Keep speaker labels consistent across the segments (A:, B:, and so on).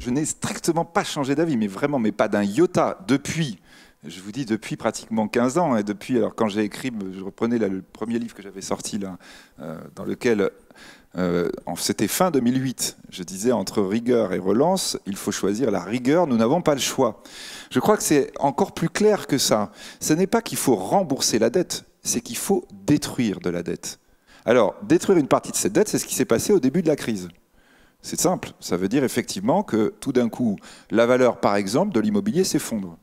A: Je n'ai strictement pas changé d'avis, mais vraiment, mais pas d'un iota. Depuis, je vous dis, depuis pratiquement 15 ans, et depuis, alors quand j'ai écrit, je reprenais là, le premier livre que j'avais sorti, là, dans lequel, c'était fin 2008, je disais, entre rigueur et relance, il faut choisir la rigueur, nous n'avons pas le choix. Je crois que c'est encore plus clair que ça. Ce n'est pas qu'il faut rembourser la dette, c'est qu'il faut détruire de la dette. Alors, détruire une partie de cette dette, c'est ce qui s'est passé au début de la crise. C'est simple, ça veut dire effectivement que tout d'un coup, la valeur, par exemple, de l'immobilier s'effondre.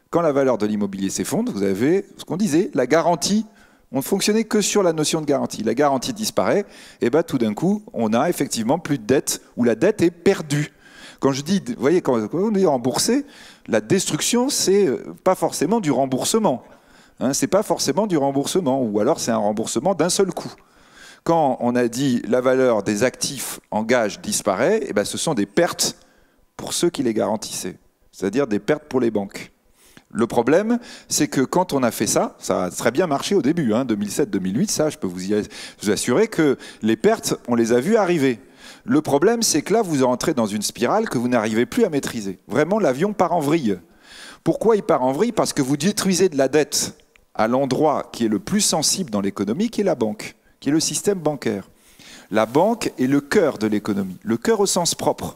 A: Quand la valeur de l'immobilier s'effondre, vous avez ce qu'on disait, la garantie. On ne fonctionnait que sur la notion de garantie. La garantie disparaît, et bien tout d'un coup, on a effectivement plus de dette, ou la dette est perdue. Quand je dis, vous voyez, quand on dit rembourser, la destruction, c'est pas forcément du remboursement. Hein, c'est pas forcément du remboursement, ou alors c'est un remboursement d'un seul coup. Quand on a dit la valeur des actifs en gage disparaît, eh ben ce sont des pertes pour ceux qui les garantissaient, c'est-à-dire des pertes pour les banques. Le problème, c'est que quand on a fait ça, ça a très bien marché au début, hein, 2007-2008, ça je peux vous assurer que les pertes, on les a vues arriver. Le problème, c'est que là, vous entrez dans une spirale que vous n'arrivez plus à maîtriser. Vraiment, l'avion part en vrille. Pourquoi il part en vrille? Parce que vous détruisez de la dette à l'endroit qui est le plus sensible dans l'économie, qui est la banque, qui est le système bancaire. La banque est le cœur de l'économie, le cœur au sens propre.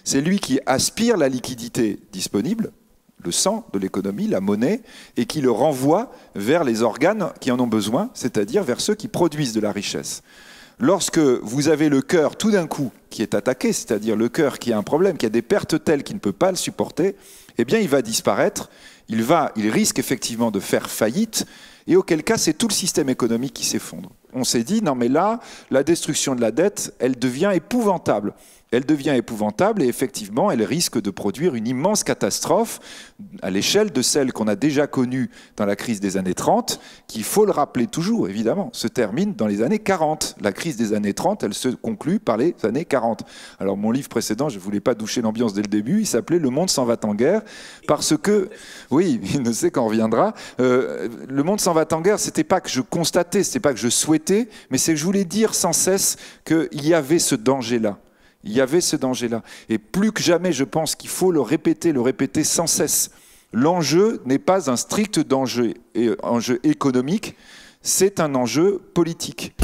A: C'est lui qui aspire la liquidité disponible, le sang de l'économie, la monnaie, et qui le renvoie vers les organes qui en ont besoin, c'est-à-dire vers ceux qui produisent de la richesse. Lorsque vous avez le cœur tout d'un coup qui est attaqué, c'est-à-dire le cœur qui a un problème, qui a des pertes telles qu'il ne peut pas le supporter, eh bien il va disparaître, il risque effectivement de faire faillite, et auquel cas c'est tout le système économique qui s'effondre. On s'est dit, non mais là, la destruction de la dette, elle devient épouvantable. Elle devient épouvantable et effectivement, elle risque de produire une immense catastrophe à l'échelle de celle qu'on a déjà connue dans la crise des années 30, qui, il faut le rappeler toujours, évidemment, se termine dans les années 40. La crise des années 30, elle se conclut par les années 40. Alors mon livre précédent, je ne voulais pas doucher l'ambiance dès le début, il s'appelait « Le monde s'en va en guerre », parce que, oui, il ne sait quand on reviendra, le monde s'en va en guerre, c'était pas que je constatais, c'était pas que je souhaitais, mais c'est que je voulais dire sans cesse qu'il y avait ce danger-là. Il y avait ce danger-là. Et plus que jamais, je pense qu'il faut le répéter sans cesse. L'enjeu n'est pas un strict enjeu économique, c'est un enjeu politique.